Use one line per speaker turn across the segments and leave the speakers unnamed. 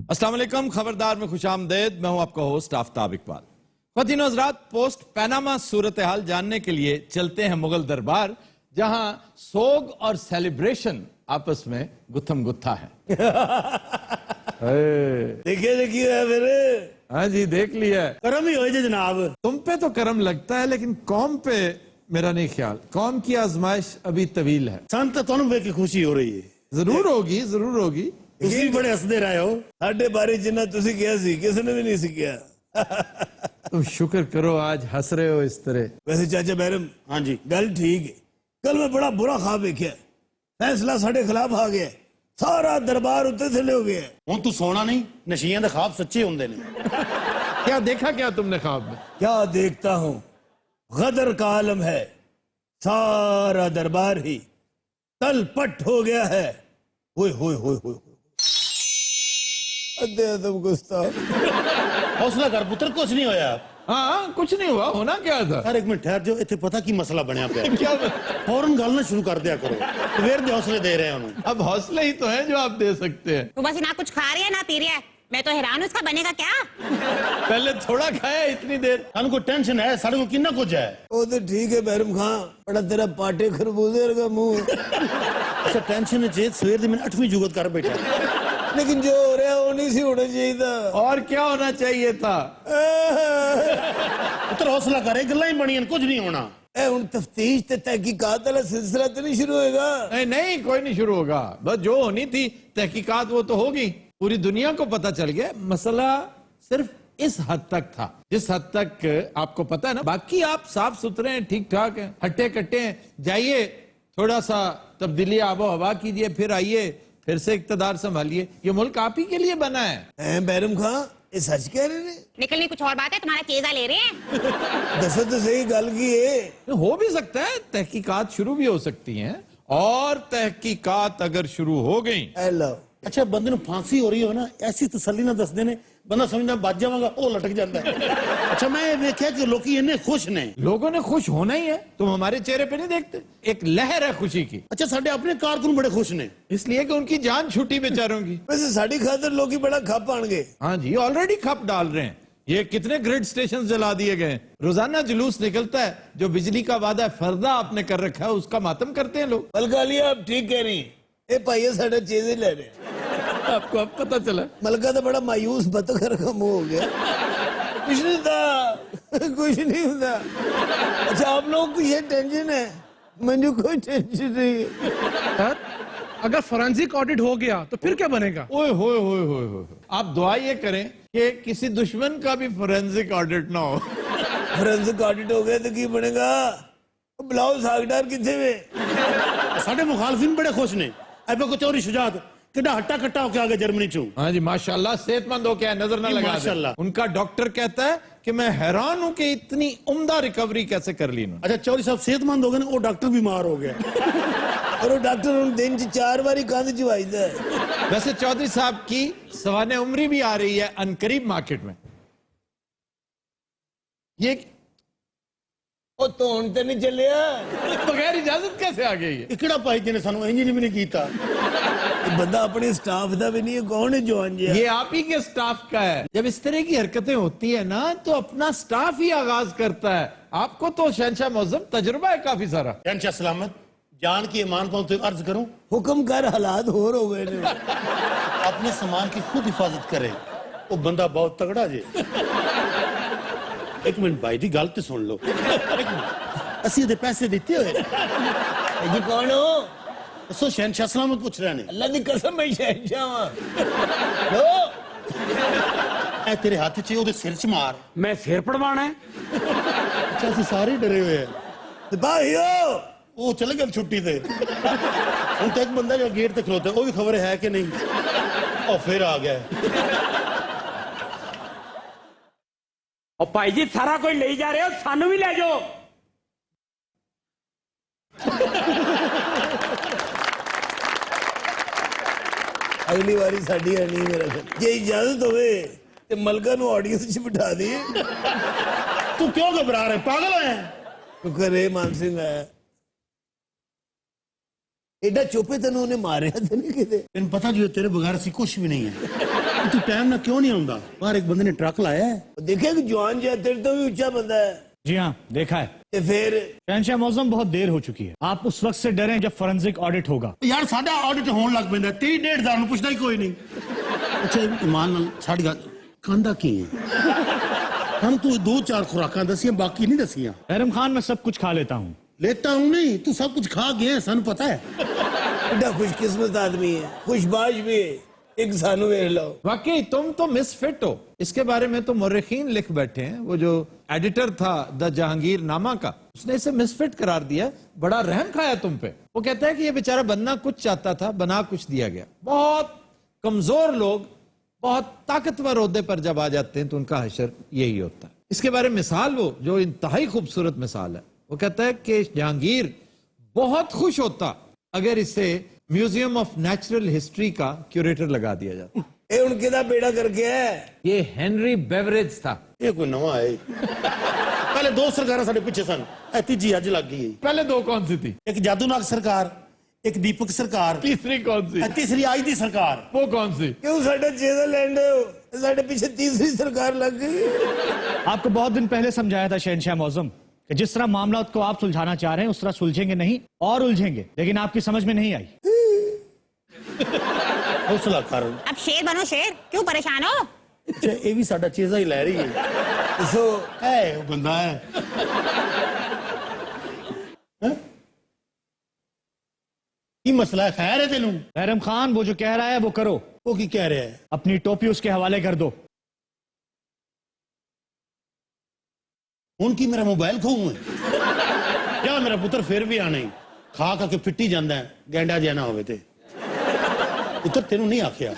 अस्सलाम वालेकुम, खबरदार में खुशामदेद। मैं हूं आपका होस्ट आफ्ताब इकबाल। ख्वातीन और हज़रात, पोस्ट पैनामा सूरत हाल जानने के लिए चलते हैं मुगल दरबार, जहां सोग और सेलिब्रेशन आपस में गुत्थम गुत्था है।
देखिए है मेरे।
हाँ जी, देख लिया है।
करम ही हो जनाब।
तुम पे तो करम लगता है, लेकिन कौम पे मेरा नहीं ख्याल। कौम की आजमाइश अभी तवील है।
सन तो तुम वेख के खुशी हो रही है।
जरूर होगी, जरूर होगी।
ਤੁਸੀਂ बड़े हसदे रहे हो। साडे बारे जिन्ना तुसी किया सी किसी ने भी नहीं सीखा।
तुम शुक्र करो आज हंस रहे हो इस तरह।
वैसे चाचा बैरम, हाँ जी, गल ठीक है। कल मैं बड़ा बुरा ख्वाब देखा। फैसला साडे खिलाफ आ गया। सारा दरबार उत्ते थले हो गया। हुण तू सोना नहीं, नशियां दे ख्वाब सच्चे हुंदे ने।
क्या देखा क्या तुमने ख्वाब में?
क्या देखता हूँ, गदर का आलम है। सारा दरबार ही तलपट हो गया है। होए होए होए होए हौसला कर पुत्र, कुछ नहीं होया।
हाँ, कुछ नहीं हुआ। होना क्या था?
यार एक मिनट ठहर जाओ, इतने पता की मसला बनया पे।
क्या?
फौरन गल ना शुरू कर दिया करो। सवेर दे हौसले दे रहे हैं उन्हें।
अब हौसले ही तो हैं जो आप दे सकते हैं।
तू बस ना कुछ खा रही है ना पी रही है। मैं तो हैरान हूँ, इसका बनेगा क्या?
पहले थोड़ा खाया इतनी देर।
सानू को टेंशन है, सारे को कितना कुछ है। वो तो ठीक है बैरम खां, बड़ा तेरा पाटे खरबूजे का मुंह। अच्छा टेंशन है जे सवेर दी मैंने 8वीं जुगत कर बैठा। लेकिन जो हो रहा है वो नहीं सी होना चाहिए था।
और क्या होना चाहिए था?
पुत्र हौसला करे, गल्लां ही बनियां, कुछ नहीं होना। हुण तफ्तीश ते तहकीकात वाला सिलसिला तो नहीं शुरू होएगा?
नहीं नहीं, कोई नहीं शुरू होगा। बस जो होनी थी तहकीकात वो तो होगी। पूरी दुनिया को पता चल गया। मसला सिर्फ इस हद तक था जिस हद तक आपको पता है ना। बाकी आप साफ सुथरे हैं, ठीक ठाक हैं, हट्टे कट्टे हैं। जाइए थोड़ा सा तब्दीली आबो हवा कीजिए, फिर आइए, फिर से इक्तदार संभालिए। ये मुल्क आप ही के लिए बना है।
बैरम खां, ये सच कह रहे हैं?
निकलनी कुछ और बात है, तुम्हारा चेजा ले रहे हैं।
दसो तो सही गल की है।
हो भी सकता है, तहकीकात शुरू भी हो सकती हैं। और तहकीकात अगर शुरू हो गई।
अच्छा बंदे ਨੂੰ फांसी हो रही हो ना, ऐसी तसल्ली ना दसदे ने, बंदा समझदा बच जावांगा, ओ लटक जाता है। अच्छा मैं देखा कि लोग इन्ने खुश ने।
लोगों ने खुश होना ही है। तुम हमारे चेहरे पे नहीं देखते? एक लहर है खुशी की।
अच्छा साडे अपने कारकुन बड़े खुश ने,
इसलिए कि उनकी जान छूटी बेचारों की।
वैसे साडी खातिर लोग ही बड़ा खप आएंगे।
हाँ जी, ऑलरेडी खप डाल रहे हैं। ये कितने ग्रिड स्टेशन जला दिए गए। रोजाना जुलूस निकलता है। जो बिजली का वादा फर्दा आपने कर रखा है उसका मातम करते हैं लोग।
मलकालिया आप ठीक कह रही। ए भाई साडा चीज ले रहे।
आपको अब पता चला?
मलका तो बड़ा मायूस बतखर का मुंह हो गया। कुछ नहीं था, कुछ नहीं होता। अच्छा आप लोगों को ये टेंशन है, मुझे कोई टेंशन नहीं है।
सर, अगर फोरेंसिक ऑडिट हो गया तो फिर क्या बनेगा?
ओए होए होए होए होए। आप दुआ ये करें कि किसी दुश्मन का भी फोरेंसिक ऑडिट ना हो।
फोरेंसिक ऑडिट हो गया तो की बनेगा? बुलाओ सागदार किथे में। साडे मुखालफिन बड़े खुश ने। अब को चोरी शुजात कितना हट्टा कट्टा होके आ गया जर्मनी चो।
हाँ जी माशाल्लाह, सेहतमंद हो क्या है, नजर ना लगा दे। उनका डॉक्टर कहता है कि मैं हैरान हूं कि इतनी उम्दा रिकवरी कैसे कर ली इन्होंने।
अच्छा चौधरी साहब सेहतमंद हो गए ना, वो डॉक्टर बीमार हो गया। और वो डॉक्टर दिन 4 बारी कंध चवाईदा है।
वैसे चौधरी साहब की सवाने उम्री भी आ रही है अनकरीब मार्केट में। ये
ओ तो हुण ते नहीं चलिया,
बगैर इजाजत कैसे आ गई है?
इकड़ा भाई जी ने सानू इंज भी नहीं कीता। बंदा अपने स्टाफ दा भी नहीं है, कौन है जवान जी?
ये आप ही के स्टाफ का है। जब इस तरह की हरकतें होती है ना तो अपना स्टाफ ही आगाज करता है। आपको तो शहंशाह मौज़म तजुर्बा है काफी सारा।
शहंशाह सलामत, जान की ईमान पर तो अर्ज करूं, हुक्म कर, हालात होर हो गए ने। अपने सामान की खुद हिफाजत करे। वो बंदा बहुत तगड़ा जे। एक मिनट भाई जी गल तो सुन लो। असि दे पैसे दिते हुए जी कौन हो? दसो शहंशाह सलामत पूछ रहे ने। अल्लाह दी कसम मैं शहंशाह हां। लो ए तेरे हाथ च ओदे सिर च मार। मैं सिर पड़वाना है? अच्छा असि सारे डरे हुए हैं। सिपाहियो वो चले गए छुट्टी पे। उन तो एक बंदा जो गेट पे खलोता है वो भी खबर है कि नहीं, और फिर आ गया।
और भाई जी सारा कोई ले जा रहे हो, सानू भी ले जाओ।
अगली बारी साड़ी है नहीं मेरा घर। जे इजाजत होवे ते मलका नु ऑडियंस च बिठा दी। तू क्यों घबरा रहे, पागल है? तू करे मान सिंह है एडा चुपे तेन उन्हें मारे तो नहीं किते। तेन पता जो तेरे बगैर सी कुछ भी नहीं है। तू टाइम ना क्यों नहीं आਉਂਦਾ बाहर एक बंदे ने ट्रक लाया है
देखिए कि जवान जो है तेरे तो भी ऊंचा बंदा है
जी हाँ देखा है
ते फिर
शहंशाह मौजम बहुत देर हो चुकी है आप उस वक्त से डरें जब फोरेंसिक ऑडिट होगा
यार साडा ऑडिट होने लग पैंदा 30-1.5 ਨੂੰ ਪੁੱਛਦਾ ਹੀ ਕੋਈ ਨਹੀਂ ਅੱਛਾ ਇਮਾਨ ਨਾਲ ਸਾਡੀ ਗੱਲ ਖਾਂਦਾ ਕੀ ਹੈ हम तू 2-4 खुराकां दसियां बाकी नहीं दसियां
बैरम खान मैं सब कुछ खा लेता हूँ
लेता हूं नहीं तू सब कुछ खा गया है सन पता है
बड़ा खुशकिस्मत आदमी है खुशबाश भी है एक सानू वेख लो
वाकई तुम तो मिसफिट हो। इसके बारे में तो मुर्रिखीन लिख बैठे हैं। वो जो एडिटर था द जहांगीर नामा का, उसने इसे मिसफिट करार दिया। बड़ा रहम खाया तुम पे। वो कहता है कि ये बेचारा बनना कुछ चाहता था, बना कुछ दिया गया। बहुत कमजोर लोग बहुत ताकतवर ओहदे पर जब आ जाते हैं तो उनका हशर यही होता है। इसके बारे में मिसाल वो जो इंतहाई खूबसूरत मिसाल है, वो कहता है कि जहांगीर बहुत खुश होता अगर इसे म्यूजियम ऑफ नेचुरल हिस्ट्री का क्यूरेटर लगा दिया जाता।
ये उनके दा बेड़ा करके है
ये हेनरी बेवरेज था।
ये कोई नवा है पहले 2 सरकारां साडे पीछे सन ए तीजी अज लग गई
पहले 2 कौन सी थी?
एक जादूनाग सरकार एक दीपक सरकार
तीसरी कौन सी?
तीसरी आज दी सरकार
वो कौन सी?
क्यों साडा नीदरलैंड साडे पीछे तीसरी सरकार लग गई।
आपको बहुत दिन पहले समझाया था शहंशाह मौजम कि जिस तरह मामला को आप सुलझाना चाह रहे हैं उस तरह सुलझेंगे नहीं और उलझेंगे, लेकिन आपकी समझ में नहीं आई।
हौसला कर
अब शेर बनो शेर, क्यों परेशान हो?
अच्छा ये भी साडा चीजा ही ले रही है सो है वो बंदा है हैं? की मसला है खैर है तेनू
बैरम खान वो जो कह रहा है वो करो।
वो की कह रहा है
अपनी टोपी उसके हवाले कर दो।
उनकी मेरा मोबाइल खो है क्या मेरा पुत्र फिर भी आना ही खा खा के फिट्टी जाता है गैंडा जाना होवे ते पुत्र तेनू नहीं आखिया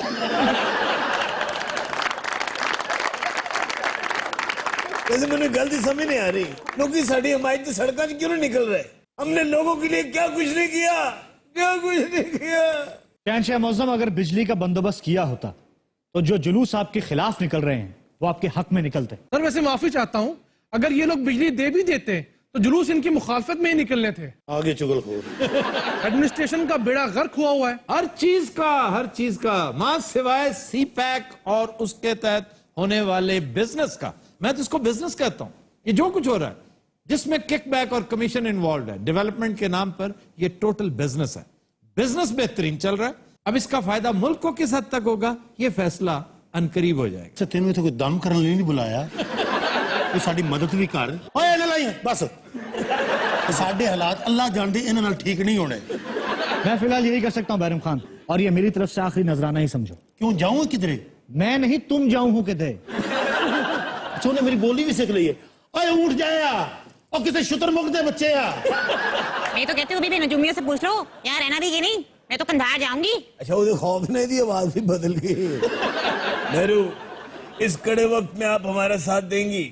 वैसे मैंने गलती समझ नहीं आ रही लोग साड़ी हिमायत सड़कों से क्यों नहीं निकल रहे। हमने लोगों के लिए क्या कुछ नहीं किया, क्या कुछ नहीं किया।
शहंशाह मौजम अगर बिजली का बंदोबस्त किया होता तो जो जुलूस आपके खिलाफ निकल रहे हैं वो आपके हक में निकलते।
सर वैसे माफी चाहता हूँ, अगर ये लोग बिजली दे भी देते तो जुलूस इनकी मुखालफत में ही निकलने थे।
आगे चुगलखोर
एडमिनिस्ट्रेशन का बेड़ा गर्क हुआ हुआ है।
हर चीज का मां सिवाय सी पैक और उसके तहत होने वाले बिजनेस का। मैं तो इसको बिजनेस कहता हूं। ये जो कुछ हो रहा है जिसमें किकबैक और कमीशन इन्वॉल्व है डेवलपमेंट के नाम पर, ये टोटल बिजनेस है। बिजनेस बेहतरीन चल रहा है। अब इसका फायदा मुल्क को किस हद तक होगा ये फैसला अनकरीब हो जाएगा।
अच्छा तेनू इत्थे कोई दम करने लिए नहीं बुलाया तू साडी मदद भी कर ओए ले लाई बस साडे हालात अल्लाह जानदे इन्हां नाल ठीक नहीं होने।
मैं फिलहाल यही कर सकता हूँ बैरम खान, और ये मेरी तरफ से आखिरी नजराना ही समझो।
क्यों जाऊं किधरे
मैं नहीं तुम जाऊं हूं किधरे।
अच्छा उन्हें मेरी बोली भी सीख ली है ओए उठ जाया और किसी शुतुरमुर्ग दे बच्चे आ।
मैं तो कहती हूँ बीबी नजूमियों से पूछ लो, यहाँ रहना देगी नहीं, मैं तो कंधार जाऊंगी।
अच्छा वो खौफ ने दी आवाज भी बदल गई। नेहरू इस कड़े वक्त में आप हमारा साथ देंगी?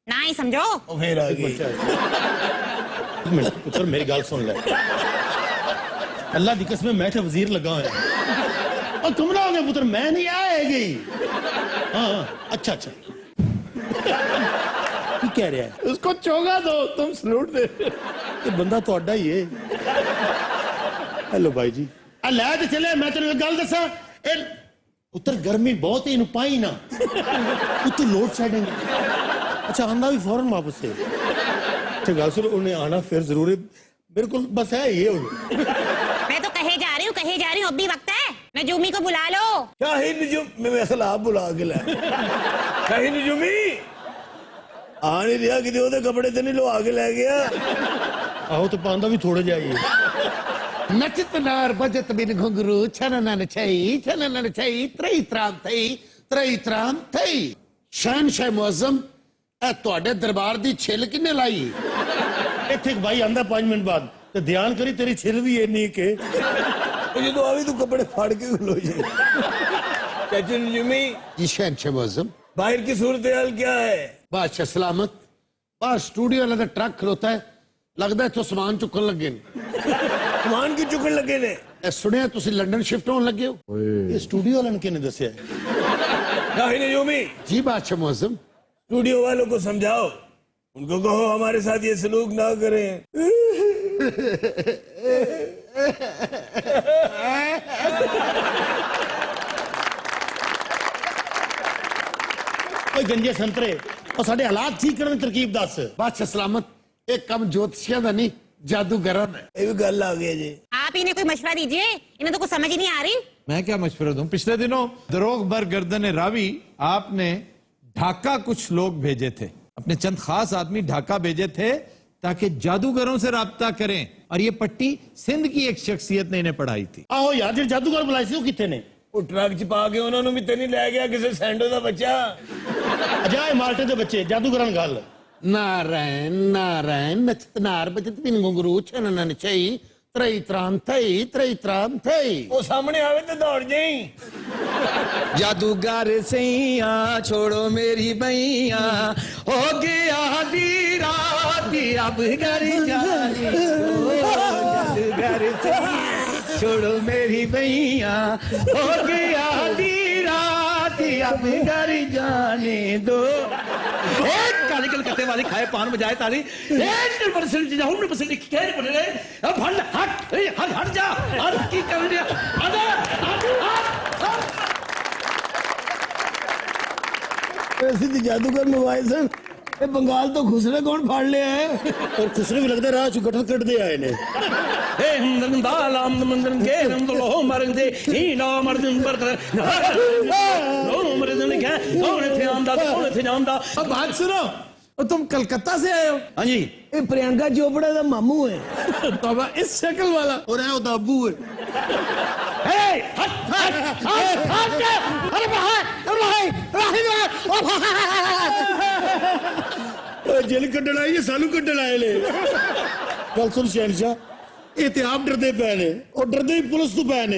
ना ही समझो।
और फिर आ गई।
पुत्र मेरी गल सुन ले अल्लाह दी कसम मैं तो वजीर लगा होया और तुम ना हो गए पुत्र मैं नहीं आएगी। हाँ अच्छा अच्छा की कह रहा है
उसको चोगा दो, तुम सलूट दे।
ये बंदा तो अड्डा ही है। हेलो भाई जी आ लै ते चले मैं तेन एक गल दसा पुत्र गर्मी बहुत है इन्हू पाई ना तू लोड शेडिंग। अच्छा आंदा भी फौरन वापस से अच्छा गल सुन उन्हें आना फिर जरूर है बिल्कुल बस है ये
मैं तो कहे जा रही हूँ अब भी वक्त है। नजूमी को बुला लो।
शाहीन नजूम मैं खिलाफ बुला के ला शाहीन नजूमी आ नहीं रहा कि ओदे कपड़े ते नहीं लो आगे ले गया।
आओ तो पांदा भी थोड़े जाइए
नचत नार बजत बिन घुंघरू छनन छई त्रई त्राम थई शहनशाह मुअज्जम ए ਤੁਹਾਡੇ दरबार दी छिल किन्ने लाई।
इत्थे एक भाई आंदा 5 मिनट बाद ते ध्यान करी तेरी छिल भी इन्नी के
मुझे तो अभी तू कपड़े फाड़ के लो जाए। चाचा नजूमी
जी शहनशाह मुअज्जम
बाहर की सूरत हाल क्या है?
बादशाह सलामत बाहर स्टूडियो वाला दा ट्रक खलोता है लगदा है तो सामान चुकन लगे
सामान की चुकन लगे ने
ए सुनिया तुसी लंदन शिफ्ट होने लगे हो।
ये स्टूडियो वाले ने किने दसया है
शाहीन नजूमी
जी बादशाह मुअज्जम
स्टूडियो वालों को समझाओ, उनको कहो हमारे साथ ये सलूक ना करें।
ਗੰਜੇ ਸੰਤਰੇ ਉਹ ਸਾਡੇ ਹਾਲਾਤ ਠੀਕ ਕਰਨ ਦੀ ਤਰਕੀਬ ਦੱਸ।
ਬਾਦਸ਼ਾਹ ਸਲਾਮਤ, ਇਹ ਕੰਮ ਜੋਤਸ਼ੀਆਂ ਦਾ ਨਹੀਂ ਜਾਦੂਗਰਾਂ ਦਾ ਹੈ।
ये भी गल आ गई जी।
आप इन्हें कोई मशवरा दीजिए, इन्हें तो कुछ समझ ही नहीं आ रही।
मैं क्या मशवरा दूं? पिछले दिनों दरोग बर गर्दन रावी आपने ढाका कुछ लोग भेजे थे, अपने चंद खास आदमी ढाका भेजे थे ताकि जादूगरों से राब्ता करें, और ये पट्टी सिंध की एक शख्सियत ने इन्हें पढ़ाई थी।
ਆਹੋ ਯਾਰ ਜਿਹੜੇ ਜਾਦੂਗਰ ਬੁਲਾਏ ਸੀ ਉਹ ਕਿੱਥੇ ਨੇ?
वो ट्रक च पा के उन्होंने भी तो नहीं लै गया किसी सैंडो का बच्चा।
ਅਜਾਏ ਮਾਲਟੇ ਦੇ ਬੱਚੇ ਜਾਦੂਗਰਾਂ ਨਾਲ ਗੱਲ।
ਨਾਰਾਇਣ ਨਾਰਾਇਣ ਨਚਤ ਨਾਰ ਬਚਤ ਬਿਨ ਗੁੰਗਰੂ ਛਨ ਨਨ ਚਈ ਤਰਈ ਤਰਾਮ ਥਈ
वो सामने आवे तो दौड़ जाई।
जादूगर सैया छोड़ो मेरी बैया, हो गया आधी रात अब घर जाने दो। जादूगर सैया छोड़ो मेरी बैया, हो गया आधी रात अब घर जाने दो। काली कलकत्ते वाली खाए पान बजाए ताली 100% जाऊं 100% क्या बोल रहे अब हट जा हट की कर दिया
ऐसी तो जादूगर मंगवाए सन, ये बंगाल तो खुसरे कौन फाड़ लिया है।
ਔਰ ਖੁਸਰੇ ਵੀ ਲੱਗਦਾ ਰਾਹ ਚ ਗਠਰ ਕੱਢਦੇ ਆਏ ਨੇ।
ਏ ਹਮਦਨ ਦਾਲਾਮ ਮੰਦਨ ਕੇ ਰੰਦ ਲੋ ਮਰਦੇ ਹੀ ਨਾ ਮਰਦਨ ਪਰ ਲੋ ਮਰਦਨ ਕੇ ਕੌਣ ਇੱਥੇ ਆਂਦਾ ਤੇ ਕੌਣ ਇੱਥੇ ਜਾਂਦਾ।
अब बात सुनो, और तुम कलकत्ता से आए हो?
हाँ जी।
ये प्रियंका चोपड़ा का मामू है।
तो अब इस शक्ल वाला
और है ਉਹਦਾ ਅੱਬੂ ਹੈ। ਉਹ ਜੇਲ੍ਹ ਕੱਢਣ ਆਏ ਜਾਂ ਸਾਨੂੰ ਕੱਢਣ ਆਏ ਨੇ? ਗੱਲ ਸੁਣ ਸ਼ਹਿਨशाह, ਇਹ ਤੇ ਆਪ ਡਰਦੇ ਪਏ ਨੇ, ਉਹ ਡਰਦੇ ਹੀ ਪੁਲਿਸ ਤੋਂ ਪਏ ਨੇ।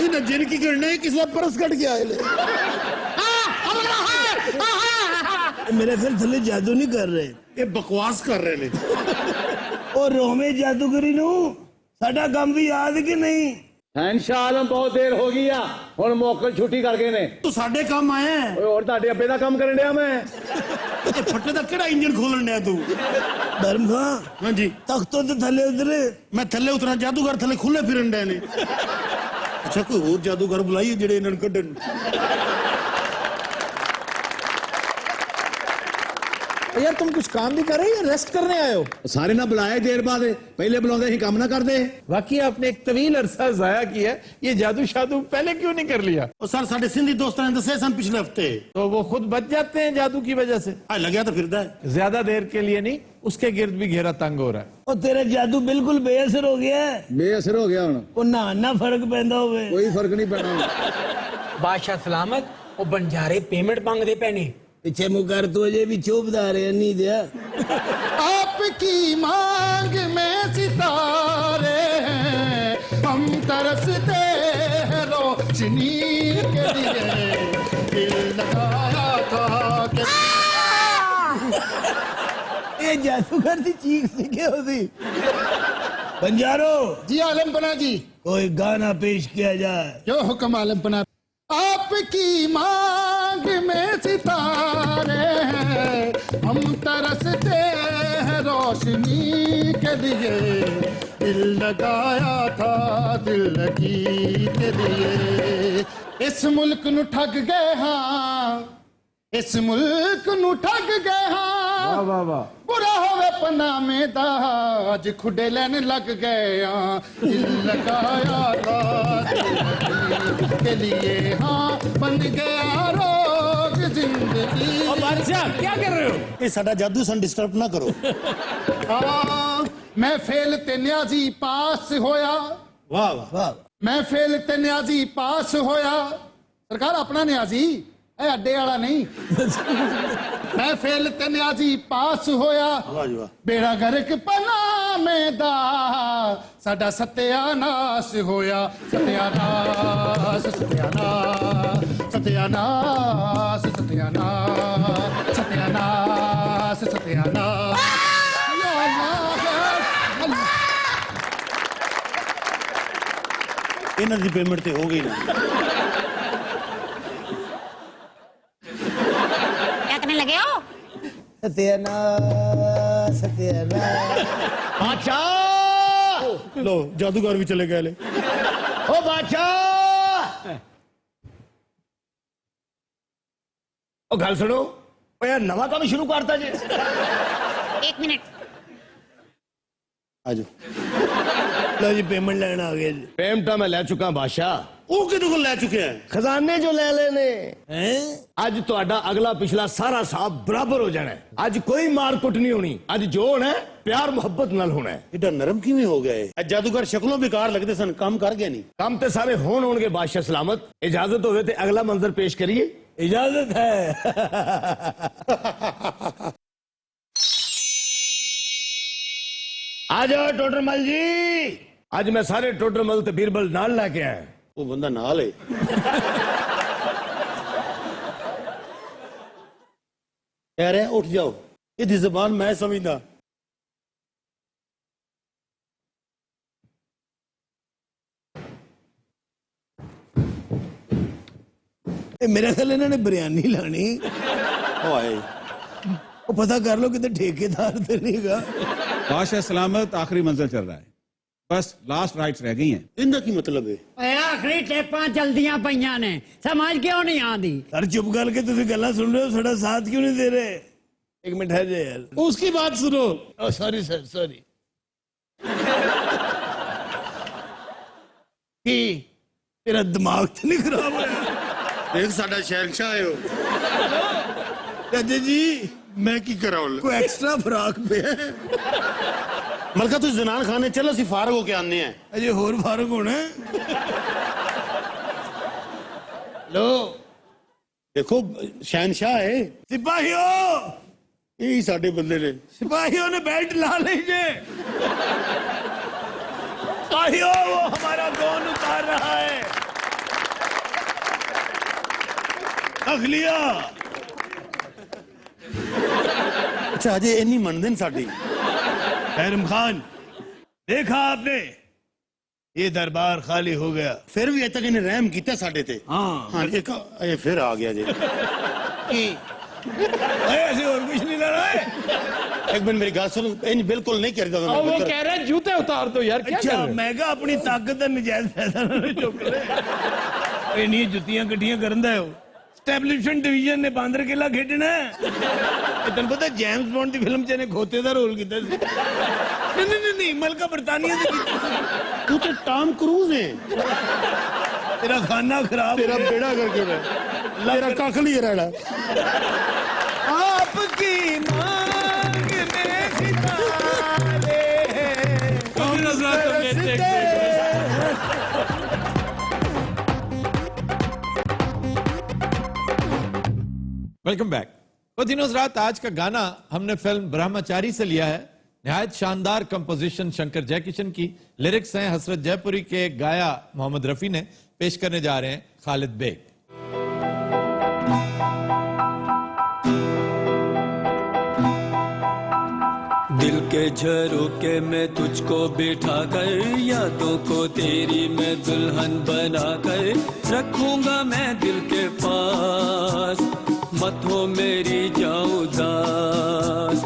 ਇਹਨਾਂ ਜਿੰਨ ਕੀ ਕਰਨਾ ਹੈ, ਕਿਸੇ ਦਾ ਪਰਸ ਕੱਢ ਕੇ ਆਏ ਨੇ।
मेरे ख्याल थले जादू नहीं कर रहे,
ਇਹ ਬਕਵਾਸ ਕਰ ਰਹੇ ਨੇ।
और रोमे जादूगरी नू साडा काम भी याद कि नहीं।
ਸ਼ਹਿਨशाਹ ਆਲਮ ਬਹੁਤ ਦੇਰ ਹੋ ਗਈ ਆ, ਹੁਣ ਮੌਕਲ ਛੁੱਟੀ ਕਰ ਗਏ ਨੇ।
ਤੂੰ ਸਾਡੇ ਕੰਮ ਆਇਆ ਹੈ।
ਓਏ ਹੋਰ ਤੁਹਾਡੇ ਅੱਬੇ ਦਾ ਕੰਮ ਕਰਨ ਡਿਆ ਮੈਂ।
ਇਹ ਫੱਟੇ ਦਾ ਕਿਹੜਾ ਇੰਜਨ ਖੋਲਣ ਡਿਆ ਤੂੰ?
धर्म खां
हाँ जी।
तख्तों तो थले उतरे।
ਮੈਂ ਥੱਲੇ ਉਤਰਾਂ, ਜਾਦੂਗਰ ਥੱਲੇ ਖੁੱਲੇ ਫਿਰਨ ਡਏ ਨੇ। ਅੱਛਾ ਕੋਈ ਹੋਰ ਜਾਦੂਗਰ ਬੁਲਾਈਏ ਜਿਹੜੇ ਇਹਨਾਂ ਨੂੰ ਕੱਢਣ।
यार तुम कुछ काम भी कर रहे हो या रेस्ट करने आए हो?
ਸਾਰੇ ਨਾ ਬੁਲਾਏ ਦੇਰ ਬਾਅਦ, ਪਹਿਲੇ ਬੁਲਾਉਂਦੇ ਸੀ ਕੰਮ ਨਾ ਕਰਦੇ।
वाकई आपने एक तवील अरसा जाया किया, ये जादू शादू पहले क्यों नहीं कर लिया?
ਉਹ ਸਰ ਸਾਡੇ ਸਿੰਧੀ ਦੋਸਤਾਂ ਨੇ ਦੱਸਿਆ ਸਨ ਪਿਛਲੇ ਹਫਤੇ।
तो वो खुद बच जाते हैं जादू की वजह से।
ਆ ਲੱਗਿਆ ਤਾਂ ਫਿਰਦਾ ਹੈ।
ज्यादा देर के लिए नहीं, उसके गिर्द भी घेरा तंग हो रहा है।
और तेरा जादू बिल्कुल बेअसर हो गया है।
ਬੇਅਸਰ ਹੋ ਗਿਆ ਹੁਣ,
वो ना फर्क पैदा होवे।
ਕੋਈ ਫਰਕ ਨਹੀਂ ਪੈਣਾ।
ਬਾਦਸ਼ਾਹ ਸਲਾਮਤ, ਉਹ ਬੰਜਾਰੇ ਪੇਮੈਂਟ ਮੰਗਦੇ ਪਏ ਨੇ।
पीछे मुकर तो अजय भी चौबदार है नहीं दिया।
आपकी मांग में सितारे हैं, हम तरसते हैं रोशनी के लिए, दिल लगाया था कि
ये जादूगर की चीख सी क्या होती। बंजारो
जी आलम पना जी,
कोई गाना पेश किया जाए।
क्यों हुक्म आलम पना। आपकी मांग में सितारे हैं, हम तरसते हैं रोशनी के लिए, दिल लगाया था दिल लगी के लिए। इस मुल्क नु ठग गए हाँ, इस मुल्क नु ठग गए हाँ।
वाह वाह।
बुरा होवे पनामे दा, अज खुडे लैन लग गए हाँ, दिल लगाया था दिल के लिए हाँ, बन गया रोग जिंदगी।
बादशाह क्या कर रहे हो?
ਇਹ ਸਾਡਾ ਜਾਦੂ ਸਨ ਡਿਸਟਰਬ ਨਾ ਕਰੋ।
हाँ, मैं फेल ते न्याजी पास होया।
ਵਾਹ ਵਾਹ।
मैं फेल ते न्याजी पास होया। सरकार अपना न्याजी ए अड्डे वाला नहीं। मैं फेल ते न्याजी पास होया।
ਵਾਹ ਜੀ ਵਾਹ।
बेड़ा गर्क पनामे दा, साडा सत्यानाश होया। सत्यानाश सत्यानाश सत्यानाश सत्यानाश सत्यानाश सत्यानाश। या अल्लाह, अल्लाह।
ਇਹਨਾਂ ਦੀ ਪੇਮੈਂਟ ਤੇ ਹੋ ਗਈ ਨਾ।
क्या करने लगे हो?
सत्यानाश सत्यानाश।
बादशाह,
ਲੋ ਜਾਦੂਗਰ ਵੀ ਚਲੇ ਗਏ ਲੈ।
ओ बादशाह,
ओ गल सुनो,
यार नवा काम शुरू करता जे।
1 मिनट।
आजो
लो जी पेमेंट लेना आ गया जी।
पेमेंट मैं ले चुका बादशाह। वो किदे को ले चुके हैं? खजाने जो ले लेने
हैं?
आज तो अगला पिछला सारा साहब बराबर हो जाना है। आज कोई मार कुट नहीं होनी। आज जो होना है प्यार मोहब्बत नाल होना है।
इतना नरम किवें हो गए?
जादूगर शक्लों बेकार लगते सन, काम कर गया नहीं। काम ते सारे होंगे बादशाह सलामत। इजाजत होवे ते अगला मंजर पेश करिए।
इजाजत है।
आ जाओ टोटरमल जी। आज मैं सारे टोटरमल ते बीरबल नाल लेके आया।
वो बंदा नाल है।
कह रहे उठ जाओ, इदी जबान मैं समझदा।
मेरा ख्याल इन्होंने बिरयानी लानी।
ओए
वो पता कर लो कितने ठेकेदार तो नहीं गा।
बादशाह सलामत आखिरी मंजिल चल रहा है, बस लास्ट राइट्स रह गई हैं।
इनका की मतलब है?
आखिरी टेपा चलदियां पईयां ने, समझ क्यों नहीं आती?
सर चुप करके तुम गल्ला सुन रहे हो, साड़ा साथ क्यों नहीं दे रहे? एक मिनट है जे यार,
उसकी बात सुनो।
Sorry sir sorry. तेरा दिमाग तो नहीं खराब है?
देख साडा शहंशाह है
चाचा जी
मैं की करा
कोई एक्स्ट्रा फराक पे है?
मलका तू जनान खाने चल, असि फारग होके आने हैं।
अजय होर फारग होना है। लो
देखो शहंशाह है।
सिपाहियों,
यही साडे बंदे ने।
सिपाहियों ने बेल्ट ला लीजिए। सिपाहियों वो हमारा गौन उतार रहा है। अखलिया
अच्छा अजय इन्नी मनदे ने साडी।
हैरम खान, देखा आपने, ये दरबार खाली हो गया।
फिर भी अजे तक इन्हें रहम किया साडे ते।
हाँ
एक ये फिर आ गया जी।
ऐसे और कुछ नहीं लड़ा है।
एक मिनट मेरी बात सुनो, इन बिल्कुल नहीं कर रहा।
वो कह रहे हैं जूते उतार दो यार, क्या कर
अच्छा
रहे हो?
मैं कहा अपनी ताकत का नजायज फायदा ना चुक ले। इन्हीं जुतियां कट्ठियां करन दा हो। स्टैब्लिशमेंट डिवीजन ने बांदर किला खेडना है। तेन पता जेम्स बॉन्ड की फिल्म च इन्हें खोते का रोल किया। नहीं मलका बरतानिया
तू तो टॉम क्रूज है।
तेरा खाना खराब,
तेरा बेड़ा करके तेरा कख नहीं रहना।
आपकी मांग में सितारे
वेलकम बैक। दिनों रात आज का गाना हमने फिल्म ब्रह्मचारी से लिया है। निहायत शानदार कंपोजिशन शंकर जयकिशन की, लिरिक्स हैं हसरत जयपुरी के, गाया मोहम्मद रफी ने। पेश करने जा रहे हैं खालिद बेग।
दिल के झरोके में तुझको बिठा कर, यादों को तेरी मैं दुल्हन बना कर रखूंगा मैं दिल के पास, मत हो मेरी जाऊं उदास।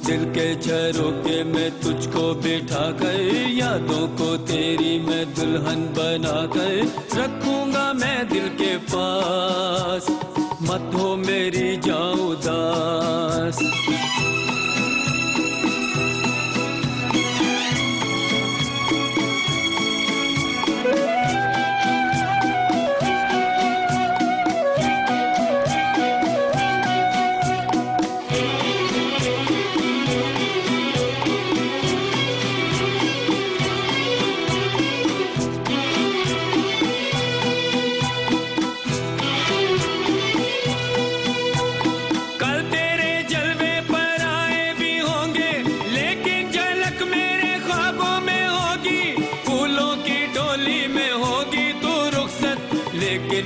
दिल के झरोके में तुझको बिठा कर, यादों को तेरी मैं दुल्हन बना कर रखूंगा मैं दिल के पास, मत हो मेरी जाऊं उदास।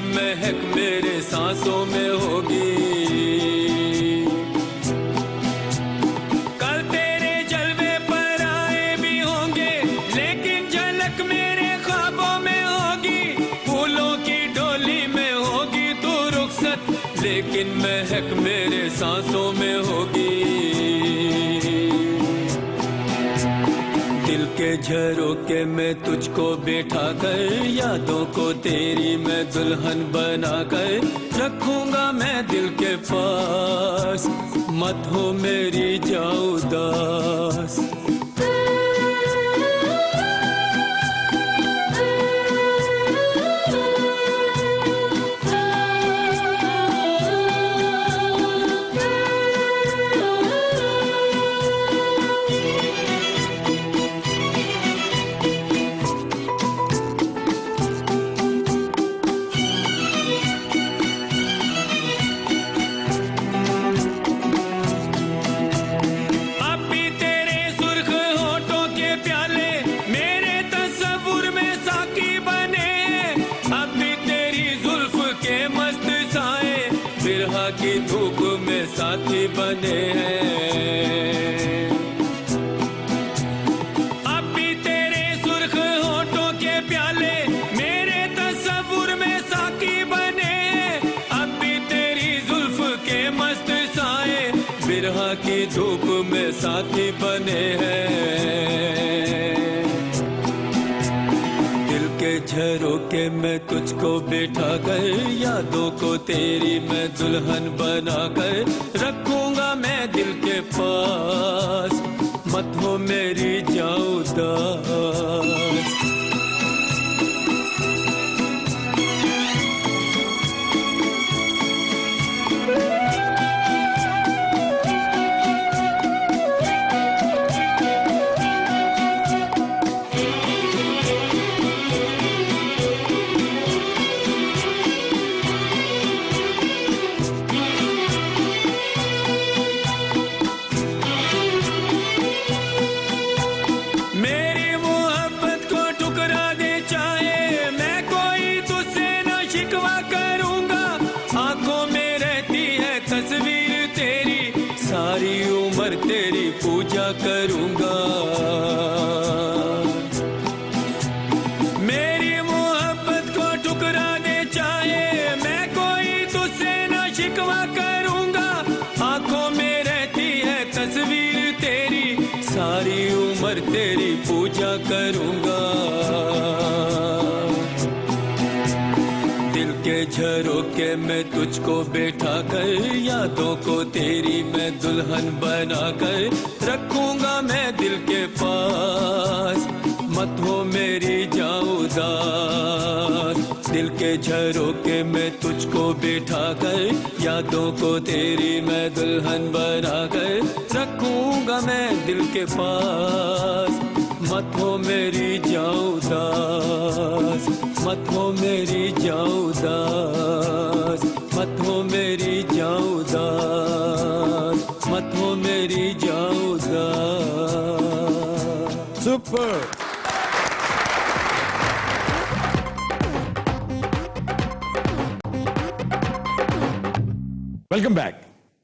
महक मेरे सांसों में होगी, कल तेरे जलवे पर आए भी होंगे, लेकिन झलक मेरे ख्वाबों में होगी। फूलों की डोली में होगी तू रुखसत, लेकिन महक मेरे सांसों में होगी। दिल के झरोके में तुझको बैठा कर, यादों को तेरी मैं दुल्हन बनाकर रखूंगा मैं दिल के पास, मत हो मेरी जाओ उदास। की धूप में साथी बने हैं, अब भी तेरे सुर्ख होठों के प्याले मेरे तस्वुर में साकी बने, अब भी तेरी जुल्फ के मस्त साए बिरहा की धूप में साथी बने हैं। झरोके में तुझको बिठा कर यादों को तेरी मैं दुल्हन बना कर रखूंगा मैं दिल के पास, मत हो मेरी जाओ उदास। सारी उम्र तेरी पूजा करूंगा, मेरी मोहब्बत को ठुकरा दे चाहे मैं कोई तुझसे ना शिकवा करूंगा, आंखों में रहती है तस्वीर तेरी सारी उम्र तेरी पूजा करूंगा। दिल के झरोके में तुझको बैठा कर यादों को तेरी मैं दुल्हन बना कर रखूंगा मैं दिल के पास, मत हो मेरी जाओ उदास। दिल के झरोके में तुझको बैठा कर यादों को तेरी मैं दुल्हन बना कर रखूंगा मैं दिल के पास, मत हो मेरी जाओ उदास, मत हो मेरी जाओ उदास, मत हो मेरी जाओ उदास, मत हो मेरी जाओ उदास।
सुपर। Welcome back.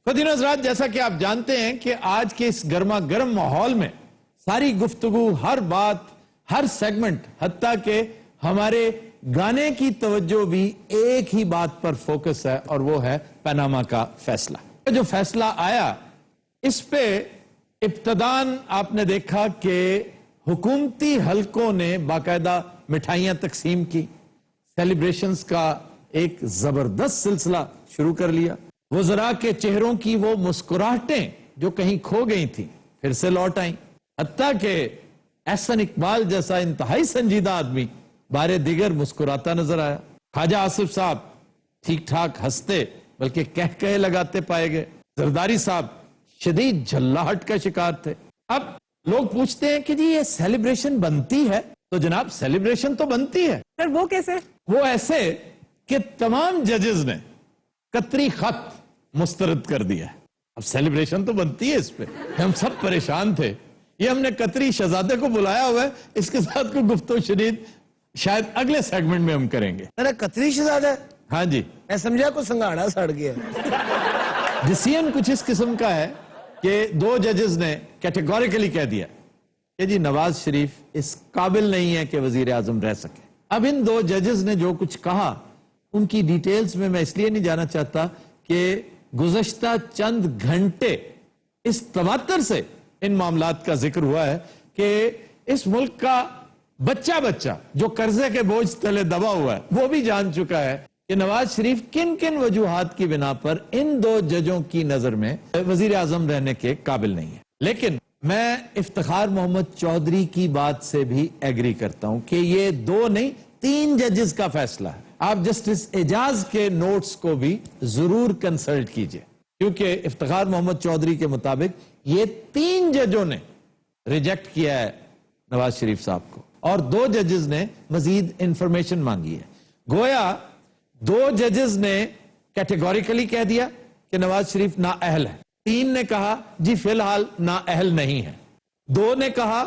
खुद हजरात, जैसा कि आप जानते हैं कि आज के इस गर्मा गर्म माहौल में सारी गुफ्तगू, हर बात, हर सेगमेंट, हत्ता के हमारे गाने की तवज्जो भी एक ही बात पर फोकस है और वो है पनामा का फैसला। जो फैसला आया इस पे इब्तदान आपने देखा कि हुकूमती हलकों ने बाकायदा मिठाइयां तकसीम की, सेलिब्रेशंस का एक जबरदस्त सिलसिला शुरू कर लिया। वज़रा के चेहरों की वो मुस्कुराहटें जो कहीं खो गई थी फिर से लौट आई, हत्ता के एहसन इकबाल जैसा इंतहाई संजीदा आदमी बारे दिगर मुस्कुराता नजर आया। ख्वाजा आसिफ साहब ठीक ठाक हंसते बल्कि कह कहे लगाते पाए गए। जरदारी साहब शदीद झल्लाहट का शिकार थे। अब लोग पूछते हैं कि जी ये सेलिब्रेशन बनती है, तो जनाब सेलिब्रेशन तो बनती है,
सर वो कैसे?
वो ऐसे कि तमाम जजेस ने कतरी खत मुस्तरद कर दिया है। अब सेलिब्रेशन तो बनती है इस पे। हम सब परेशान थे, ये हमने कतरी शहजादे को बुलाया हुआ है, इसके साथ कोई गुफ्तगू शरीद शायद अगले सेगमेंट में हम करेंगे।
अरे कतरी शहजादा?
हाँ जी।
मैं समझा को संघाड़ा सड़ गया।
डिसीजन कुछ इस किस्म का है कि दो जजेस ने कैटेगोरिकली कह दिया कि जी नवाज शरीफ इस काबिल नहीं है कि वजीर आजम रह सके। अब इन दो जजेस ने जो कुछ कहा उनकी डिटेल्स में मैं इसलिए नहीं जाना चाहता कि गुज़श्ता चंद घंटे इस तवातर से इन मामलात का जिक्र हुआ है कि इस मुल्क का बच्चा बच्चा जो कर्जे के बोझ तले दबा हुआ है वो भी जान चुका है कि नवाज शरीफ किन किन वजूहात की बिना पर इन दो जजों की नजर में वजीर आजम रहने के काबिल नहीं है। लेकिन मैं इफ्तिखार मोहम्मद चौधरी की बात से भी एग्री करता हूं कि ये 2 नहीं 3 जजेस का फैसला है। आप जस्टिस एजाज के नोट्स को भी जरूर कंसल्ट कीजिए, क्योंकि इफ्तिखार मोहम्मद चौधरी के मुताबिक ये 3 जजों ने रिजेक्ट किया है नवाज शरीफ साहब को और 2 जजेस ने मजीद इंफॉर्मेशन मांगी है। गोया 2 जजेस ने कैटेगोरिकली कह दिया कि नवाज शरीफ नाअहल है, 3 ने कहा जी फिलहाल नाअहल नहीं है, 2 ने कहा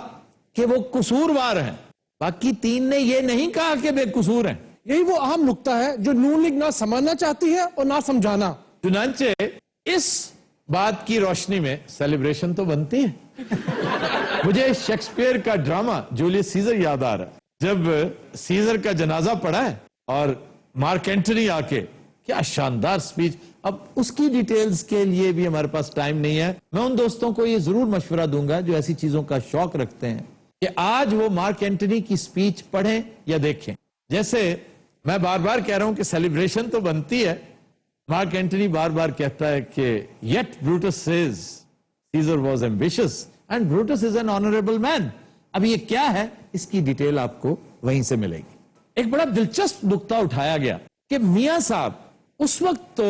कि वो कसूरवार हैं, बाकी 3 ने ये नहीं कहा कि बेकसूर हैं।
यही वो अहम नुक्ता है जो नून लीग ना समझना चाहती है और ना समझाना।
चुनांचे इस बात की रोशनी में सेलिब्रेशन तो बनती है। मुझे शेक्सपियर का ड्रामा जूलियस सीजर याद आ रहा है, जब सीजर का जनाजा पड़ा है और मार्क एंटनी आके, क्या शानदार स्पीच। अब उसकी डिटेल्स के लिए भी हमारे पास टाइम नहीं है। मैं उन दोस्तों को ये जरूर मशवरा दूंगा जो ऐसी चीजों का शौक रखते हैं कि आज वो मार्क एंटनी की स्पीच पढ़ें या देखें। जैसे मैं बार बार कह रहा हूं कि सेलिब्रेशन तो बनती है, मार्क एंटनी बार बार कहता है कि yet Brutus says Caesar was ambitious and Brutus is an honourable man. अब ये क्या है, इसकी डिटेल आपको वहीं से मिलेगी। एक बड़ा दिलचस्प नुक्ता उठाया गया कि मियां साहब उस वक्त तो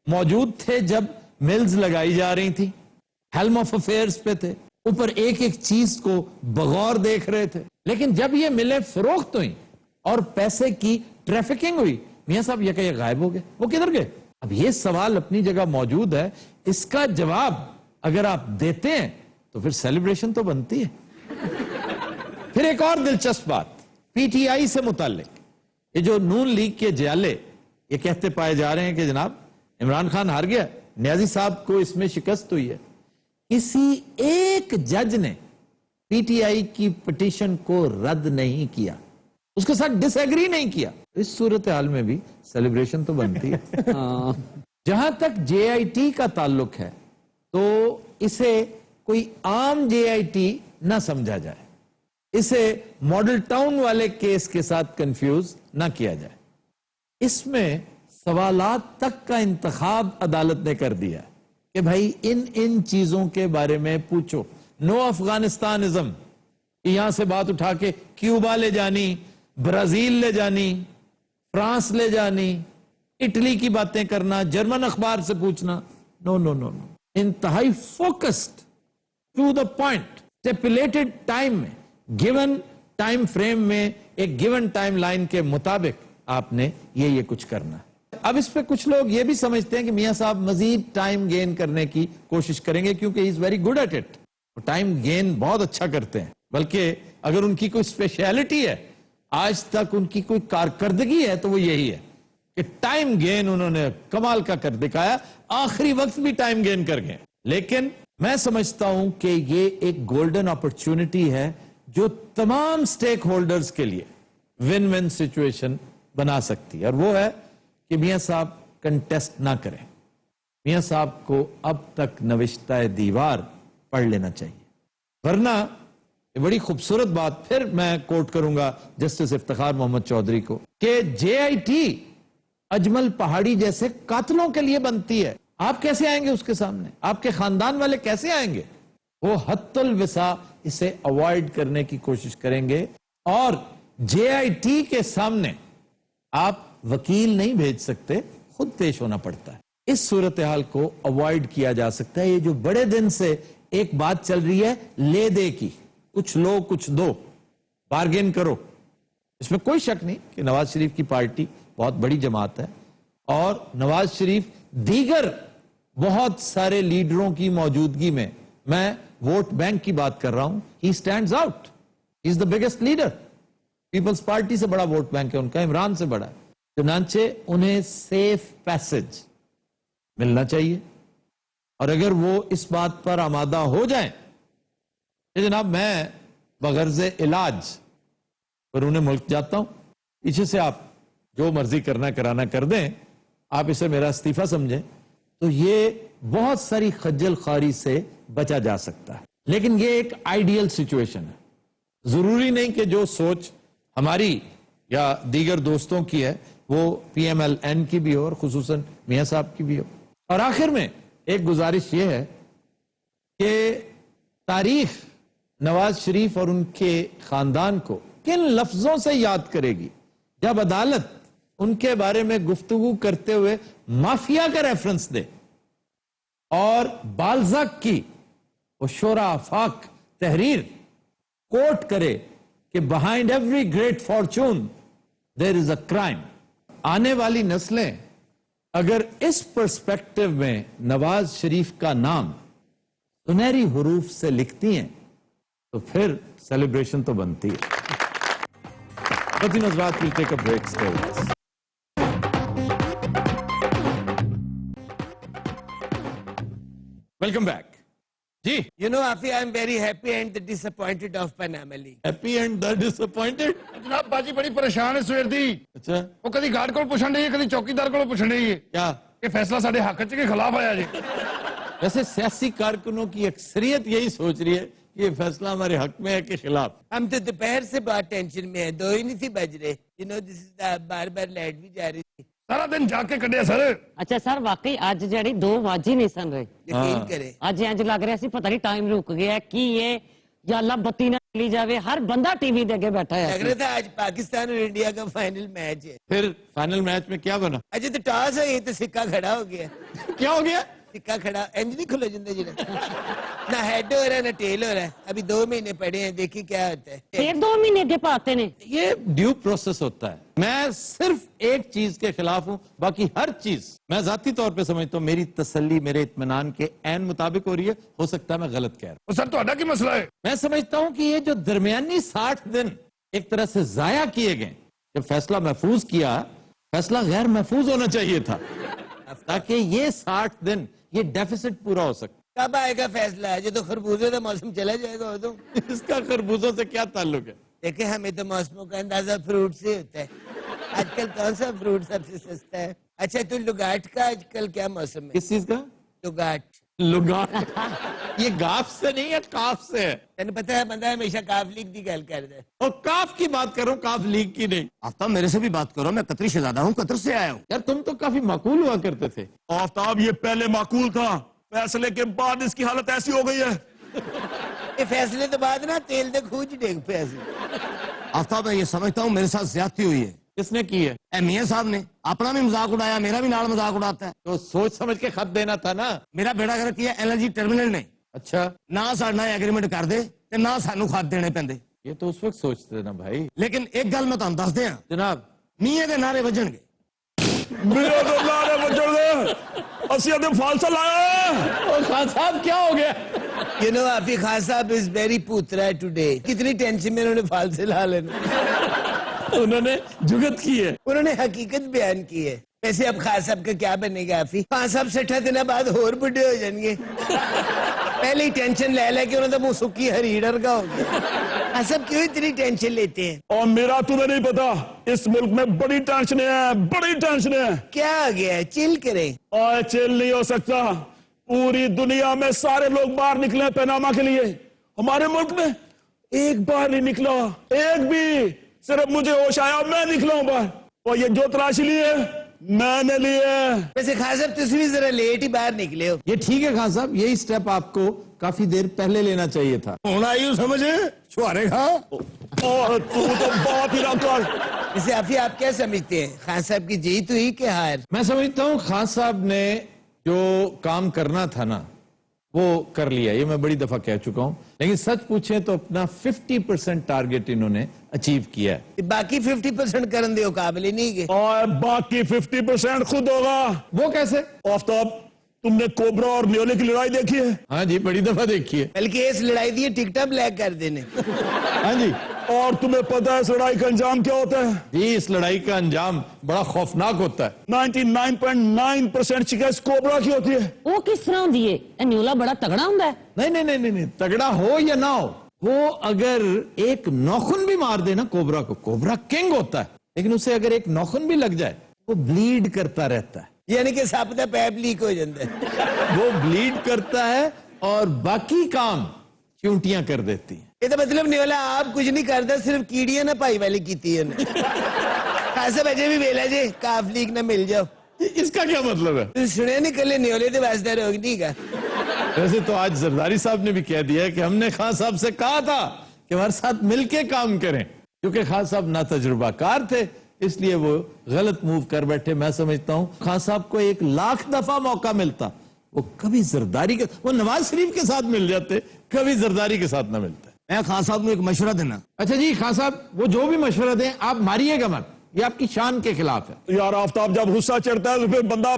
मौजूद थे जब मिल्स लगाई जा रही थी, हेल्म ऑफ अफेयर्स पे थे, ऊपर एक एक चीज को बगौर देख रहे थे। लेकिन जब ये मिलें फरोख्त हुई और पैसे की ट्रैफिकिंग हुई, मियां साहब ये कहीं गायब हो गए। वो किधर गए? अब ये सवाल अपनी जगह मौजूद है, इसका जवाब अगर आप देते हैं तो फिर सेलिब्रेशन तो बनती है। फिर एक और दिलचस्प बात पीटीआई से मुताल्लिक, ये जो नून लीग के जियाले ये कहते पाए जा रहे हैं कि जनाब इमरान खान हार गया, नियाजी साहब को इसमें शिकस्त हुई है। किसी एक जज ने पीटीआई की पिटीशन को रद्द नहीं किया, उसके साथ डिसएग्री नहीं किया। इस सूरत हाल में भी सेलिब्रेशन तो बनती है। जहां तक जेआईटी का ताल्लुक है तो इसे कोई आम जेआईटी ना समझा जाए, इसे मॉडल टाउन वाले केस के साथ कंफ्यूज ना किया जाए। इसमें सवालात तक का इंतखाब अदालत ने कर दिया कि भाई इन चीजों के बारे में पूछो। नो अफगानिस्तानिज्म, यहां से बात उठा के क्यूबा ले जानी, ब्राजील ले जानी, फ्रांस ले जानी, इटली की बातें करना, जर्मन अखबार से पूछना, नो नो नो नो। इंतहाई focused to the point, stipulated time में, गिवन टाइम फ्रेम में, एक गिवन टाइम लाइन के मुताबिक आपने ये कुछ करना। अब इस पे कुछ लोग ये भी समझते हैं कि मियां साहब मजीद टाइम गेन करने की कोशिश करेंगे क्योंकि he is very good at it. Time gain बहुत अच्छा करते हैं, बल्कि अगर उनकी कोई स्पेशलिटी है, आज तक उनकी कोई कारकर्दगी है तो वो यही है कि टाइम गेन उन्होंने कमाल का कर दिखाया, आखिरी वक्त भी टाइम गेन कर गए। लेकिन मैं समझता हूं कि ये एक गोल्डन अपॉर्चुनिटी है जो तमाम स्टेक होल्डर्स के लिए विन विन सिचुएशन बना सकती है, और वो है कि मियां साहब कंटेस्ट ना करें। मियां साहब को अब तक नविश्ता दीवार पढ़ लेना चाहिए, वरना ये बड़ी खूबसूरत बात फिर मैं कोट करूंगा जस्टिस इफ्तिखार मोहम्मद चौधरी को कि जेआईटी अजमल पहाड़ी जैसे कातलों के लिए बनती है। आप कैसे आएंगे उसके सामने? आपके खानदान वाले कैसे आएंगे? वो हत्तुल विसा इसे अवॉइड करने की कोशिश करेंगे, और जेआईटी के सामने आप वकील नहीं भेज सकते, खुद पेश होना पड़ता है। इस सूरत हाल को अवॉइड किया जा सकता है। ये जो बड़े दिन से एक बात चल रही है ले दे की, कुछ लो कुछ दो, बार्गेन करो, इसमें कोई शक नहीं कि नवाज शरीफ की पार्टी बहुत बड़ी जमात है और नवाज शरीफ दीगर बहुत सारे लीडरों की मौजूदगी में, मैं वोट बैंक की बात कर रहा हूं, he stands out, he is the biggest leader. Peoples party से बड़ा वोट बैंक है उनका, इमरान से बड़ा है। चुनांचे उन्हें सेफ पैसेज मिलना चाहिए, और अगर वो इस बात पर आमादा हो जाए कि जनाब मैं बगर्ज इलाज पर उन्हें मुल्क जाता हूं, पीछे से आप जो मर्जी करना कराना कर दें, आप इसे मेरा इस्तीफा समझें, तो ये बहुत सारी खज्जल खारी से बचा जा सकता है। लेकिन ये एक आइडियल सिचुएशन है, जरूरी नहीं कि जो सोच हमारी या दीगर दोस्तों की है वो PMLN की भी हो और खुसूसन मियां साहब की भी हो। और आखिर में एक गुजारिश ये है कि तारीख नवाज शरीफ और उनके खानदान को किन लफ्जों से याद करेगी जब अदालत उनके बारे में गुफ्तगू करते हुए माफिया का रेफरेंस दे और बाल्जाक की वो शोरा आफाक तहरीर कोट करे कि behind every great fortune there is a crime. आने वाली नस्लें अगर इस पर्सपेक्टिव में नवाज शरीफ का नाम सुनहरी हुरूफ से लिखती हैं तो फिर सेलिब्रेशन तो बनती है। But you know, Nazrat will take a break. Stay with us. Welcome back. Ji,
You know, Afi, I'm very happy and disappointed of Panama League.
happy and the disappointed.
जनाब बाजी बड़ी परेशान है सवेर दी
अच्छा,
ਉਹ ਕਦੀ ਗਾਰਡ ਕੋਲ ਪੁੱਛਣ ਡਈ ਹੈ ਕਦੀ ਚੌਕੀਦਾਰ ਕੋਲ ਪੁੱਛਣ ਡਈ ਹੈ
क्या?
ਇਹ ਫੈਸਲਾ ਸਾਡੇ ਹੱਕ 'ਚ ਕੇ ਖਿਲਾਫ ਆਇਆ ਜੀ
वैसे सियासी कारकुनों की अक्सरियत यही सोच रही है कि ये फैसला हमारे हक में है कि खिलाफ।
हम तो दोपहर से बहुत टेंशन में है, 2 ही नहीं थी बज रहे। You know, this is the bar bar light भी जा रही थी।
ਸਾਰਾ ਦਿਨ ਜਾ ਕੇ ਕੱਢਿਆ ਸਰ
ਅੱਛਾ ਸਰ ਵਾਕਈ ਅੱਜ ਜਿਹੜੀ 2 ਵਜ ਹੀ ਨਹੀਂ ਸਨ ਰਹੇ
यकीन करे।
ਅੱਜ ਇੰਜ ਲੱਗ ਰਿਹਾ ਸੀ ਪਤਾ ਨਹੀਂ ਟਾਈਮ ਰੁਕ ਗਿਆ ਕੀ ਇਹ ਜਾਂ ਅੱਲਾ ਬੱਤੀ ਨਾ ਚਲੀ ਜਾਵੇ ਹਰ ਬੰਦਾ ਟੀਵੀ ਦੇ ਅੱਗੇ ਬੈਠਾ
लग
ਹੈ
रहा था आज पाकिस्तान और इंडिया का फाइनल मैच है।
फिर फाइनल मैच में क्या बना?
अच्छा तो टॉस है ये तो सिक्का खड़ा हो गया।
क्या हो गया?
सिक्का खड़ा इंज नहीं खुलो जिंदा जी ना हेड हो रहा है ना टेल हो रहा है। अभी 2 महीने पड़े हैं, देखिए क्या होता है।
ਫਿਰ 2 महीने ਅੱਗੇ ਪਾਤੇ ਨੇ
ये ड्यू प्रोसेस होता है। मैं सिर्फ एक चीज के खिलाफ हूं, बाकी हर चीज मैं जाती तौर पे समझता हूं मेरी तसल्ली मेरे इत्मीनान के ऐन मुताबिक हो रही है। हो सकता है मैं गलत कह रहा हूं।
ਉਹ ਸਰ ਤੁਹਾਡਾ ਕੀ ਮਸਲਾ ਹੈ
मैं समझता हूं कि ये जो दरमियानी 60 दिन एक तरह से जाया किए गए, जब फैसला महफूज किया, फैसला गैर महफूज होना चाहिए था ताकि ये 60 दिन ये डेफिसिट पूरा हो सके।
कब आएगा फैसला? जो तो खरबूजे का मौसम चला जाएगा वो तो।
इसका खरबूजों से क्या ताल्लुक है?
देखे हमें तो मौसमों का अंदाजा फ्रूट से होता है। आजकल कौन सा फ्रूट सबसे सस्ता है? अच्छा तो लुगाट का आजकल क्या मौसम है?
किस चीज का?
लुगाट।
लुगाट ये गाफ से नहीं है, काफ से है।
तेन पता है बंदा हमेशा काफ लीग की गल करता है।
और काफ की बात करो, काफ लीग की नहीं।
आफ्ताब मेरे से भी बात करो, मैं कतरी शहजादा हूँ, कतर से आया हूँ।
यार तुम तो काफी माकूल हुआ करते थे।
आफ्ताब ये पहले माकूल था, फैसले के बाद इसकी हालत ऐसी हो गई है।
ये फैसले तो बाद ना तेल दे खूज डेग पे ऐसे।
आफ्ताब मैं ये समझता हूँ मेरे साथ ज्यादती हुई है।
किसने की है?
ए मियां साहब ने अपना भी मजाक उड़ाया, मेरा भी नाल मजाक उड़ाता है।
तो सोच समझ के खत देना था ना।
मेरा बेड़ा गर्क किया LNG टर्मिनल ने।
अच्छा,
ना साडा एग्रीमेंट कर दे ते ना सानू खत देने पैंदे।
ये तो उस वक्त सोचते ना भाई।
लेकिन एक गल मैं तुहानू दस दियां,
जनाब
मियां दे नारे वजणगे।
मेरे तो नारे बचड़ गए, असि ते फालसा लाया।
और खान साहब क्या हो गया?
You know, आफी खान साहब इज वेरी पुतरा टुडे। कितनी टेंशन में उन्होंने फाल से ला लेना।
उन्होंने जुगत की है,
उन्होंने हकीकत बयान की है। वैसे अब खान साहब का क्या बनेगा आफी? खान साहब 60 दिन बाद और बुढ़े हो जाएंगे। पहले ही टेंशन ले के उन्होंने मुंह सुखी हरीडर का हो गया। खान साहब क्यों इतनी टेंशन लेते हैं?
और मेरा तुम्हें नहीं पता, इस मुल्क में बड़ी टेंशन है, बड़ी टेंशन है।
क्या आ गया है? चिल करें।
और चिल नहीं हो सकता। पूरी दुनिया में सारे लोग बाहर निकले पनामा के लिए, हमारे मुल्क में एक बार नहीं निकला, एक भी। सिर्फ मुझे होश आया, मैं निकला हूं बाहर। और ये जो तलाशी ली है मैंने ली है।
वैसे खान साहब तुम भी जरा लेट ही बाहर निकले हो।
ये ठीक है खान साहब, यही स्टेप आपको काफी देर पहले लेना चाहिए था।
होना ही समझे छुआरे खा।
और तू तो बात ही ना कर।
वैसे आफी आप क्या समझते हैं? खान साहब की जीत हुई कि हार?
मैं समझता हूं खान साहब ने जो काम करना था ना वो कर लिया। ये मैं बड़ी दफा कह चुका हूं, लेकिन सच पूछें तो अपना 50% टारगेट इन्होंने अचीव किया है।
बाकी 50% करने दे काबिल ही नहीं गए।
और बाकी 50% खुद होगा।
वो कैसे?
आफ्ताब तुमने कोबरा और न्योले की लड़ाई देखी है?
हाँ जी, बड़ी दफा देखी है।
बल्कि इस लड़ाई दी टिकटा ब्लैक कर देने।
हाँ जी।
और तुम्हें पता है इस लड़ाई का अंजाम क्या होता है?
जी, इस लड़ाई का अंजाम बड़ा खौफनाक होता है।
99.9% शिकस्त कोबरा की होती है।
ਉਹ ਕਿਸ ਤਰ੍ਹਾਂ ਹੁੰਦੀ ਏ ਇਹ ਨਿਊਲਾ बड़ा तगड़ा ਹੁੰਦਾ है
नहीं नहीं नहीं नहीं नहीं, तगड़ा हो या ना हो, वो अगर एक नौखुन भी मार दे ना कोबरा को, कोबरा किंग होता है, लेकिन उसे अगर एक नौखुन भी लग जाए वो ब्लीड करता रहता है।
यानी कि सप दा पैप लीक हो जाता है।
वो ब्लीड करता है और बाकी काम चींटियां कर देती हैं।
ਇਹਦਾ ਮਤਲਬ ਨਿਓਲਾ ਆਪ ਕੁਝ ਨਹੀਂ ਕਰਦਾ ਸਿਰਫ ਕੀੜੀਆਂ ਨਾ ਭਾਈ ਵਾਲੀ ਕੀਤੀ ਹੈ ਨੇ ਖਾਸਾ ਬਜੇ ਵੀ ਵੇਲਾ ਜੇ ਕਾਫ ਲੀਕ ਨਾ मिल जाओ
इसका क्या मतलब है?
तू सुने नहीं कल न्योले के वास्ते रोक नहीं का
वैसे तो आज जरदारी साहब ने भी कह दिया है कि हमने खान साहब से कहा था कि हमारे साथ मिलके काम करें, क्योंकि खान साहब ना तजुर्बाकार थे इसलिए वो गलत मूव कर बैठे। मैं समझता हूं खान साहब को 1,00,000 दफा मौका मिलता, वो कभी जरदारी के, वो नवाज शरीफ के साथ मिल जाते, कभी जरदारी के साथ ना मिलते।
मैं खान साहब को एक मशवरा देना।
अच्छा जी खान साहब, वो जो भी मशवरा दें आप मारिएगा मत, ये आपकी शान के खिलाफ है।
यार आफ्ताब जब गुस्सा चढ़ता है तो फिर बंदा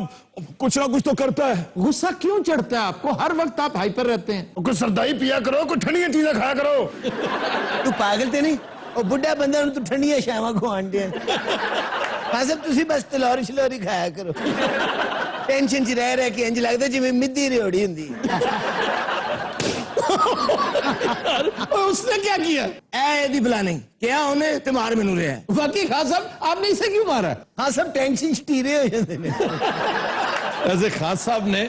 कुछ ना कुछ तो करता है।
गुस्सा क्यों चढ़ता है आपको? हर वक्त आप हाइपर रहते हैं।
कुछ सरदाई पिया करो, कुछ ठंडी चीजें खाया करो।
तू पागल ते नहीं? ਉਹ ਬੁੱਢਾ ਬੰਦਾ ਨੂੰ ਤੂੰ ਠੰਡੀਆਂ ਸ਼ਾਵਾਂ ਖਵਾਉਣ ਦੇ ਖਾਸਬ ਤੁਸੀਂ ਬਸ ਤਲੌਰੀ ਛਲੋਰੀ ਖਾਇਆ ਕਰੋ ਟੈਨਸ਼ਨ 'ਚ ਰਹਿ ਰਹਿ ਕੇ ਇੰਜ ਲੱਗਦਾ ਜਿਵੇਂ ਮਿੱਦੀ ਰਿਓੜੀ ਹੁੰਦੀ
उसने क्या किया?
ਐ ਇਹਦੀ ਪਲਾਨਿੰਗ ਕਿਹਾ ਉਹਨੇ ਤੇ ਮਾਰ ਮੈਨੂੰ ਰਿਹਾ
बाकी खान साहब आपने इसे क्यों मारा?
ਹਾਂ ਸਭ ਟੈਨਸ਼ਨ 'ਚ ਟੀਰੇ ਹੋ ਜਾਂਦੇ ਨੇ
वैसे खान साहब ने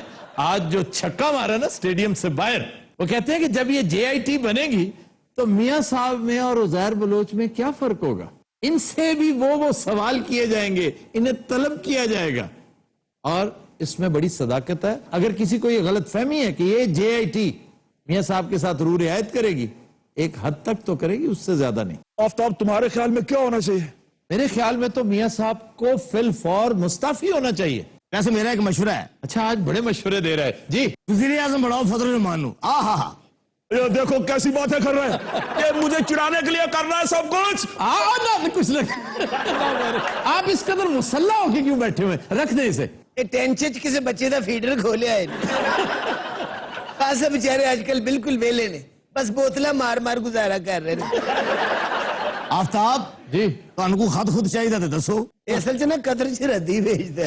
आज जो छक्का मारा ना स्टेडियम से बाहर, वो कहते हैं कि जब ये JIT बनेगी तो मियां साहब में और उजैर बलोच में क्या फर्क होगा? इनसे भी वो सवाल किए जाएंगे, इन्हें तलब किया जाएगा। और इसमें बड़ी सदाकत है। अगर किसी को ये गलत फहमी है कि ये JIT मियां साहब के साथ रू रियायत करेगी, एक हद तक तो करेगी, उससे ज्यादा नहीं।
आफ्ताब तुम्हारे ख्याल में क्या होना चाहिए?
मेरे ख्याल में तो मियां साहब को फिल फौर मुस्ताफी होना चाहिए।
वैसे मेरा एक मशवरा है।
अच्छा आज बड़े मशवरे दे रहे हैं जी।
वजीर आजम बढ़ाओ फजल रहमान को। हा
ये देखो कैसी बातें कर रहे हैं, ये मुझे चिढ़ाने के लिए कर रहा है सब कुछ।
ना कुछ लग आप इस कदर मुसल्ला होके क्यों बैठे हुए? रख दे इसे।
ये टेंशन 'ਚ ਕਿਸੇ ਬੱਚੇ ਦਾ ਫੀਡਰ ਖੋਲਿਆ ਹੈ ਖਾਸਾ बेचारे आजकल बिल्कुल वेले ने बस बोतला मार मार गुजारा कर रहे ने। आफ्ताब
जी
ਤੁਹਾਨੂੰ ਕੋ ਖਤ ਖੁਦ ਚਾਹੀਦਾ ਤੇ ਦੱਸੋ। ਅਸਲ 'ਚ ਨਾ ਕਦਰ 'ਚ ਰੱਦੀ ਵੇਚਦਾ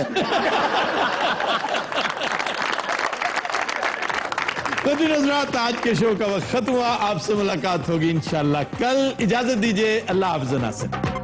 तो जी नज़रात आज के शो का वक्त खत्म हुआ। आपसे मुलाकात होगी इंशाल्लाह कल। इजाजत दीजिए, अल्लाह हाफ़िज़।